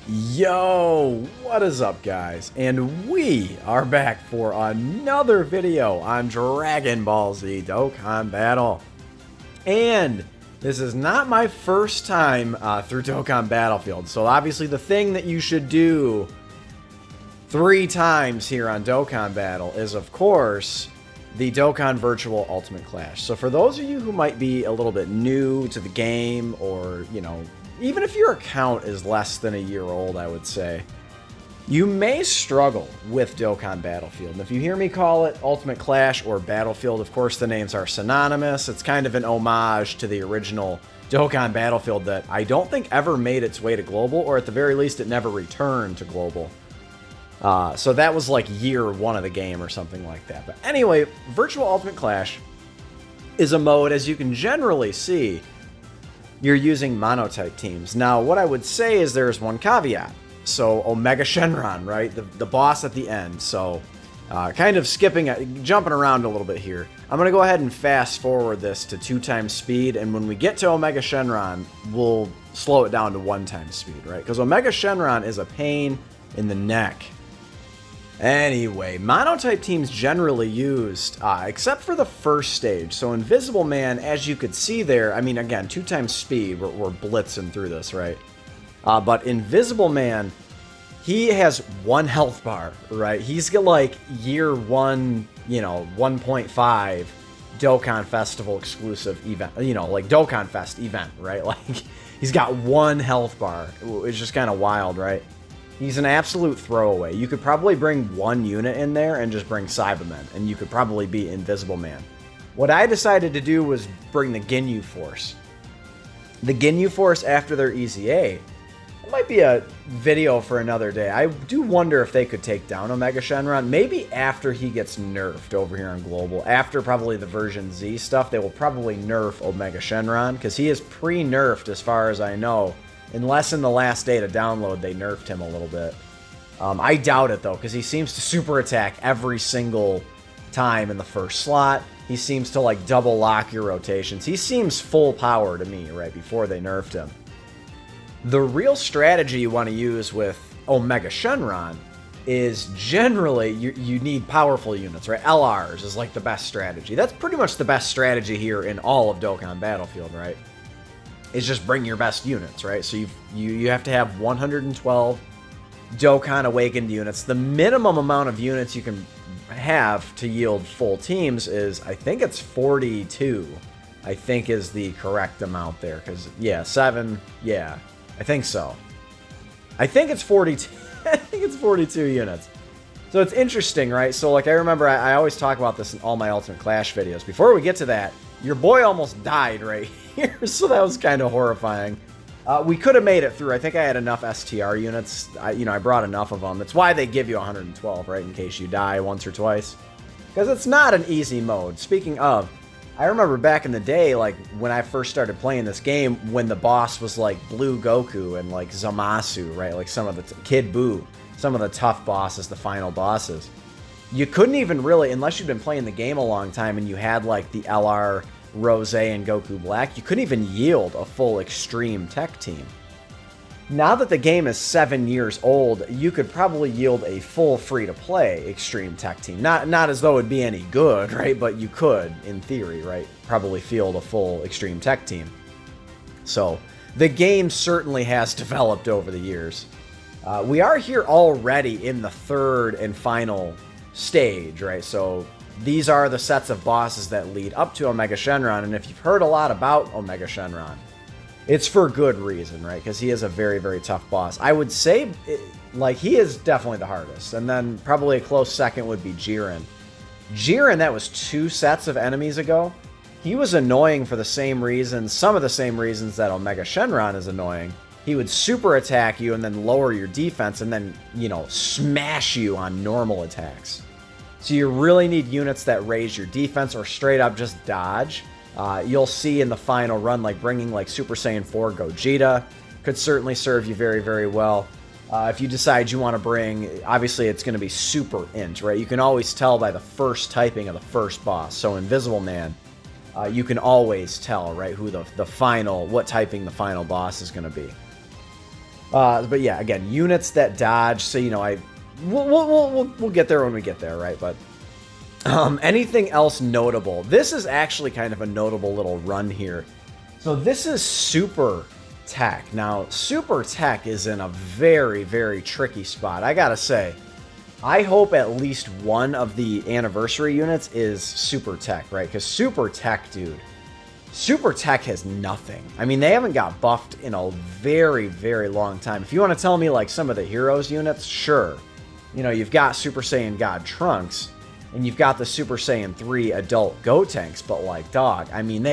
Yo, what is up, guys? And we are back for another video on Dragon Ball Z Dokkan Battle. And this is not my first time through Dokkan Battlefield, so obviously the thing that you should do 3 times here on Dokkan Battle is, of course, the Dokkan Virtual Ultimate Clash. So for those of you who might be a little bit new to the game, or, you know, even if your account is less than a year old, I would say, you may struggle with Dokkan Battlefield. And if you hear me call it Ultimate Clash or Battlefield, of course the names are synonymous. It's kind of an homage to the original Dokkan Battlefield that I don't think ever made its way to global, or at the very least it never returned to global. So that was like year 1 of the game or something like that. But anyway, Virtual Ultimate Clash is a mode, as you can generally see, you're using monotype teams. Now, what I would say is there's one caveat. So, Omega Shenron, right? The boss at the end. So, kind of jumping around a little bit here. I'm going to go ahead and fast forward this to 2 times speed, and when we get to Omega Shenron, we'll slow it down to 1 times speed, right? Because Omega Shenron is a pain in the neck. Anyway, monotype teams generally used, except for the first stage. So Invisible Man, as you could see there, I mean, again, 2 times speed, we're blitzing through this, right? But Invisible Man, he has 1 health bar, right? He's got like year 1, you know, 1.5 Dokkan Festival exclusive event, you know, like Dokkan Fest event, right? Like, he's got 1 health bar. It's just kind of wild, right? He's an absolute throwaway. You could probably bring 1 unit in there and just bring Cybermen, and you could probably be Invisible Man. What I decided to do was bring the Ginyu Force. The Ginyu Force after their EZA. It might be a video for another day. I do wonder if they could take down Omega Shenron. Maybe after he gets nerfed over here on Global. After probably the version Z stuff, they will probably nerf Omega Shenron, because he is pre-nerfed as far as I know. Unless in the last day to download, they nerfed him a little bit. I doubt it, though, because he seems to super attack every single time in the first slot. He seems to, like, double lock your rotations. He seems full power to me, right, before they nerfed him. The real strategy you want to use with Omega Shenron is generally you need powerful units, right? LRs is, like, the best strategy. That's pretty much the best strategy here in all of Dokkan Battlefield, right? Is just bring your best units, right? So you have to have 112 Dokkan Awakened units. The minimum amount of units you can have to yield full teams is, I think it's 42. I think is the correct amount there. Because, yeah, 7, yeah, I think so. I think it's 42. I think it's 42 units. So it's interesting, right? So, like, I remember I always talk about this in all my Ultimate Clash videos. Before we get to that, your boy almost died right here, so that was kind of horrifying. We could have made it through. I think I had enough STR units. I brought enough of them. That's why they give you 112, right, in case you die once or twice. Because it's not an easy mode. Speaking of, I remember back in the day, like, when I first started playing this game, when the boss was, like, Blue Goku and, like, Zamasu, right, like some of the Kid Buu, some of the tough bosses, the final bosses. You couldn't even really, unless you'd been playing the game a long time and you had, like, the LR, Rose, and Goku Black, you couldn't even yield a full Extreme Tech team. Now that the game is 7 years old, you could probably yield a full free-to-play Extreme Tech team. Not as though it'd be any good, right? But you could, in theory, right? Probably field a full Extreme Tech team. So, the game certainly has developed over the years. We are here already in the 3rd and final stage, right? So these are the sets of bosses that lead up to Omega Shenron, and if you've heard a lot about Omega Shenron, it's for good reason, right? Because he is a very, very tough boss. I would say, like, he is definitely the hardest, and then probably a close second would be Jiren. Jiren, that was 2 sets of enemies ago. He was annoying for the same reasons, some of the same reasons that Omega Shenron is annoying. He would super attack you and then lower your defense and then, you know, smash you on normal attacks. So you really need units that raise your defense or straight up just dodge. You'll see in the final run, like, bringing, like, Super Saiyan 4 Gogeta could certainly serve you very, very well. If you decide you want to bring, obviously it's going to be Super Int, right? You can always tell by the first typing of the first boss. So Invisible Man, you can always tell, right, who the final, what typing the final boss is going to be. But yeah, again, units that dodge. So, you know, we'll get there when we get there, right? But anything else notable? This is actually kind of a notable little run here. So this is Super Tech. Now, Super Tech is in a very, very tricky spot. I gotta say, I hope at least one of the anniversary units is Super Tech, right? Because Super Tech, dude, Super Tech has nothing. I mean, they haven't got buffed in a very, very long time. If you want to tell me, like, some of the Heroes units, sure. You know, you've got Super Saiyan God Trunks, and you've got the Super Saiyan 3 adult Gotenks, but, like, dog, I mean,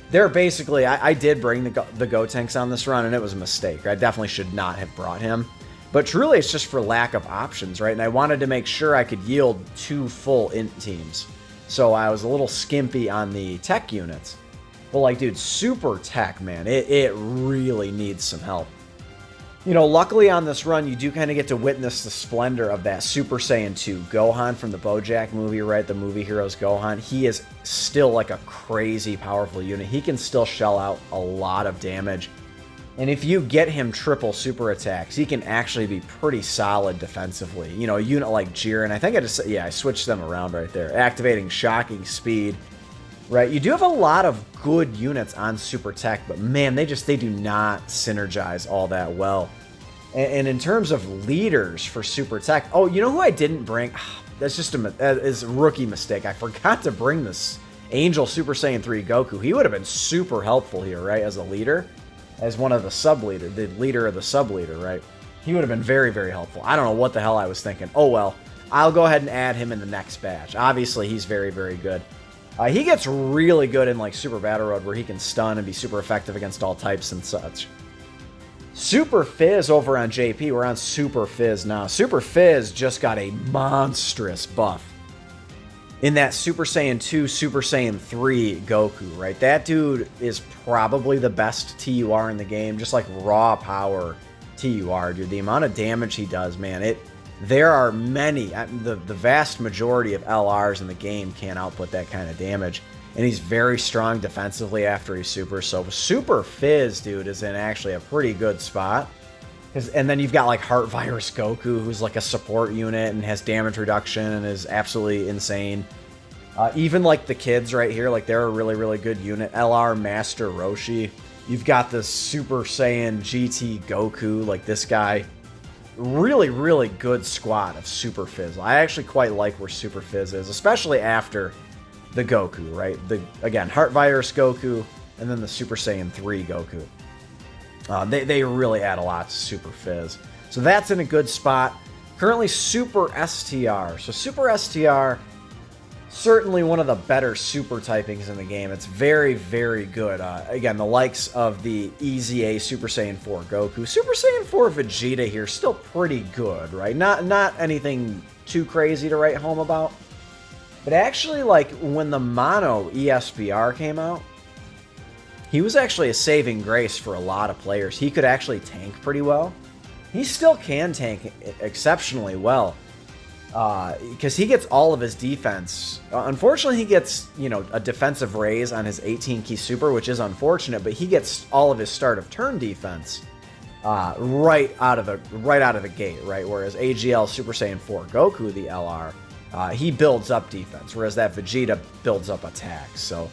they're basically, I did bring the Gotenks on this run, and it was a mistake. I definitely should not have brought him. But truly, it's just for lack of options, right? And I wanted to make sure I could yield 2 full int teams. So I was a little skimpy on the tech units. But, like, dude, Super Tech, man, it really needs some help. You know, luckily on this run, you do kind of get to witness the splendor of that Super Saiyan 2 Gohan from the BoJack movie, right? The movie Heroes Gohan. He is still, like, a crazy powerful unit. He can still shell out a lot of damage. And if you get him triple super attacks, he can actually be pretty solid defensively. You know, a unit like Jiren, I think I switched them around right there. Activating Shocking Speed, right? You do have a lot of good units on Super Tech, but man, they do not synergize all that well. And in terms of leaders for Super Tech, oh, you know who I didn't bring? That's just a rookie mistake. I forgot to bring this Angel Super Saiyan 3 Goku. He would have been super helpful here, right, as a leader. As one of the sub-leader, the leader of the sub-leader, right? He would have been very, very helpful. I don't know what the hell I was thinking. Oh, well, I'll go ahead and add him in the next batch. Obviously, he's very, very good. He gets really good in, like, Super Battle Road, where he can stun and be super effective against all types and such. Super Fizz over on JP. We're on Super Fizz now. Super Fizz just got a monstrous buff in that Super Saiyan 2, Super Saiyan 3 Goku, right? That dude is probably the best TUR in the game, just like raw power TUR, dude. The amount of damage he does, man, there are many, the vast majority of LRs in the game can't output that kind of damage. And he's very strong defensively after he's super. So Super Fizz, dude, is in actually a pretty good spot. And then you've got, like, Heart Virus Goku, who's like a support unit and has damage reduction and is absolutely insane. Even, like, the kids right here, like, they're a really, really good unit. LR Master Roshi. You've got the Super Saiyan GT Goku, like this guy. Really, really good squad of Super Fizz. I actually quite like where Super Fizz is, especially after the Goku, right? Again, Heart Virus Goku, and then the Super Saiyan 3 Goku. They really add a lot to Super Fizz. So that's in a good spot. Currently Super STR. So Super STR, certainly one of the better super typings in the game. It's very, very good. Again, the likes of the EZA Super Saiyan 4 Goku. Super Saiyan 4 Vegeta here, still pretty good, right? Not anything too crazy to write home about. But actually, like, when the Mono ESBR came out, he was actually a saving grace for a lot of players. He could actually tank pretty well. He still can tank exceptionally well. Because he gets all of his defense. Unfortunately, he gets, you know, a defensive raise on his 18 key super, which is unfortunate, but he gets all of his start of turn defense right out of the gate, right? Whereas AGL Super Saiyan 4 Goku, the LR, he builds up defense, whereas that Vegeta builds up attacks. So,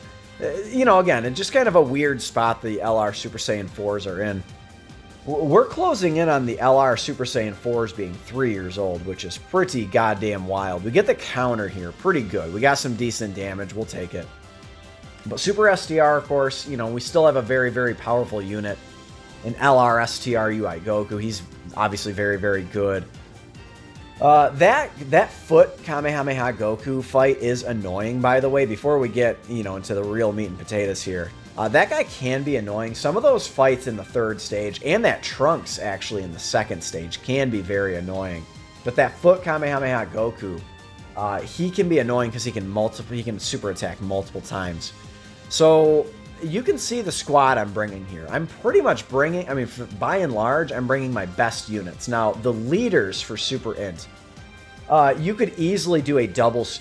you know, again, it's just kind of a weird spot the LR Super Saiyan 4s are in. We're closing in on the LR Super Saiyan 4s being 3 years old, which is pretty goddamn wild. We get the counter here, pretty good. We got some decent damage, we'll take it. But Super STR, of course, you know, we still have a very, very powerful unit in LR STR UI Goku. He's obviously very, very good. That foot Kamehameha Goku fight is annoying, by the way, before we get, you know, into the real meat and potatoes here. That guy can be annoying. Some of those fights in the 3rd stage, and that Trunks actually in the 2nd stage, can be very annoying. But that foot Kamehameha Goku, he can be annoying because he can super attack multiple times. So you can see the squad I'm bringing here. I'm pretty much bringing, I mean, by and large, I'm bringing my best units. Now, the leaders for Super Int, you could easily do a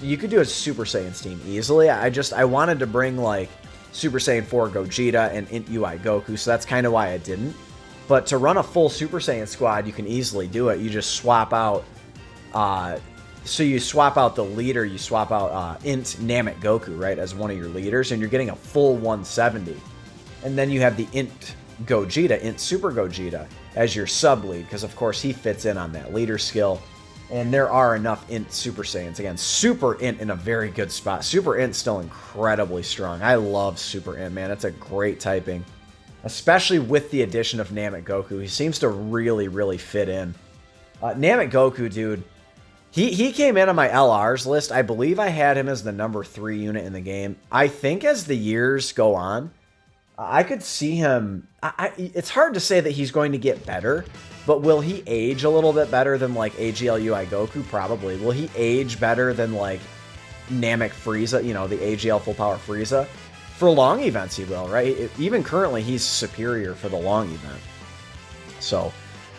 you could do a Super Saiyan team easily. I wanted to bring, like, Super Saiyan 4 Gogeta and Int UI Goku, so that's kind of why I didn't. But to run a full Super Saiyan squad, you can easily do it. You just swap out, so you swap out the leader, you swap out Int Namek Goku, right, as one of your leaders, and you're getting a full 170. And then you have the Int Gogeta, Int Super Gogeta, as your sub-lead, because of course he fits in on that leader skill. And there are enough Int Super Saiyans. Again, Super Int in a very good spot. Super Int's still incredibly strong. I love Super Int, man. It's a great typing. Especially with the addition of Namek Goku. He seems to really, really fit in. Namek Goku, dude, he came in on my LRs list. I believe I had him as the number 3 unit in the game. I think as the years go on, I could see him... it's hard to say that he's going to get better, but will he age a little bit better than, like, AGL-UI Goku? Probably. Will he age better than, like, Namek Frieza, you know, the AGL Full Power Frieza? For long events, he will, right? Even currently, he's superior for the long event. So,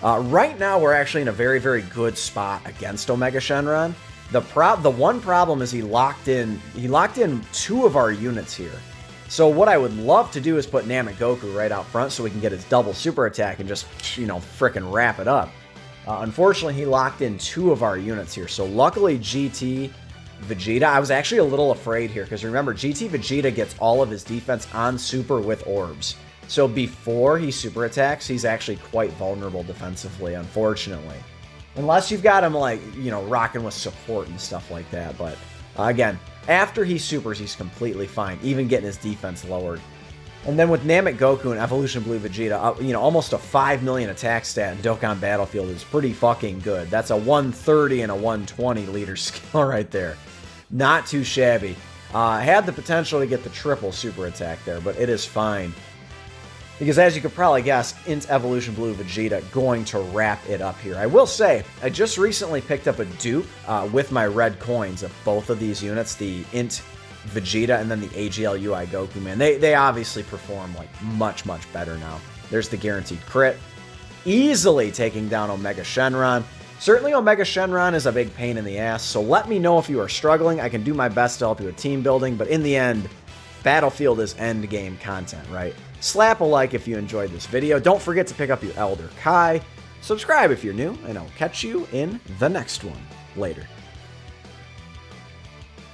right now, we're actually in a very, very good spot against Omega Shenron. The one problem is he locked in 2 of our units here. So what I would love to do is put Namek Goku right out front so we can get his double super attack and just, you know, frickin' wrap it up. Unfortunately, he locked in 2 of our units here. So luckily, GT Vegeta, I was actually a little afraid here because remember, GT Vegeta gets all of his defense on super with orbs. So before he super attacks, he's actually quite vulnerable defensively, unfortunately. Unless you've got him, like, you know, rocking with support and stuff like that. But again, after he supers, he's completely fine, even getting his defense lowered. And then with Namek Goku and Evolution Blue Vegeta, you know, almost a 5 million attack stat in Dokkan Battlefield is pretty fucking good. That's a 130 and a 120 leader skill right there. Not too shabby. Had the potential to get the triple super attack there, but it is fine. Because as you could probably guess, Int Evolution Blue Vegeta going to wrap it up here. I will say, I just recently picked up a dupe with my red coins of both of these units, the Int Vegeta and then the AGL UI Goku, man. They obviously perform like much, much better now. There's the guaranteed crit. Easily taking down Omega Shenron. Certainly Omega Shenron is a big pain in the ass, so let me know if you are struggling. I can do my best to help you with team building, but in the end, Battlefield is end game content, right? Slap a like if you enjoyed this video. Don't forget to pick up your Elder Kai. Subscribe if you're new, and I'll catch you in the next one. Later.